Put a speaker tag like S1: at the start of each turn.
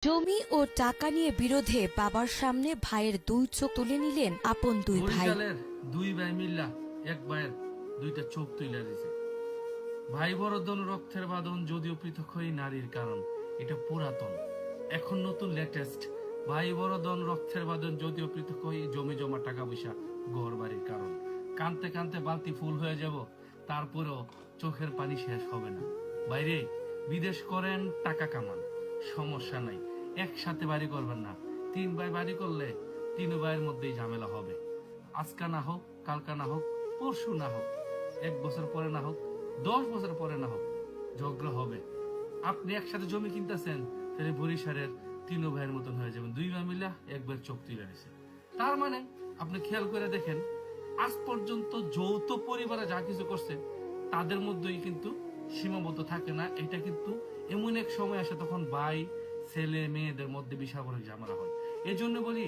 S1: জমি ও টাকা নিয়ে বিরোধে বাবার সামনে ভাইয়ের দুই চোখ তুলে নিলেন আপন দুই ভাই।
S2: বরিশালের দুই ভাই মিল্লা এক ভাইয়ের দুইটা চোখ তুলে দিয়েছে। ভাই বরদন রক্তের বাঁধন যদিও পৃথক হই নারীর কারণ, এটা পুরাতন। এখন নতুন লেটেস্ট, ভাই বরদন রক্তের বাঁধন যদিও পৃথক হই জমি জমা টাকা পয়সা ঘর বাড়ির কারণ। কানতে কানতে বালতি ফুল হয়ে যাব, তারপরেও চোখের পানি শেষ হবে না। বাইরে বিদেশ করেন টাকা কামান, সমস্যা নাই, একসাথে বাড়ি করবেন না। তিন ভাই বাড়ি করলে তিন ভাইয়ের মধ্যেই ঝামেলা হবে। আজকা না হোক, কালকা না হোক, পরশু না হোক, 1 বছর পরে না হোক, 10 বছর পরে না হোক, ঝগড়া হবে। আপনি একসাথে জমি কিনতেছেন, তাহলে বরিশালের তিন ভাইয়ের মতন হয়ে যাবেন। দুই ভাই মিলা একবার চোখ তুলে নিছে। তার মানে আপনি খেয়াল করে দেখেন, আজ পর্যন্ত যৌথ পরিবারে যা কিছু করছে তাদের মধ্যেই কিন্তু সীমাবদ্ধ থাকে না। এটা কিন্তু এমন এক সময় আসে তখন ভাই ছেলে মেয়েদের মধ্যে বিশাল বড় ঝামেলা হয়। এজন্য বলি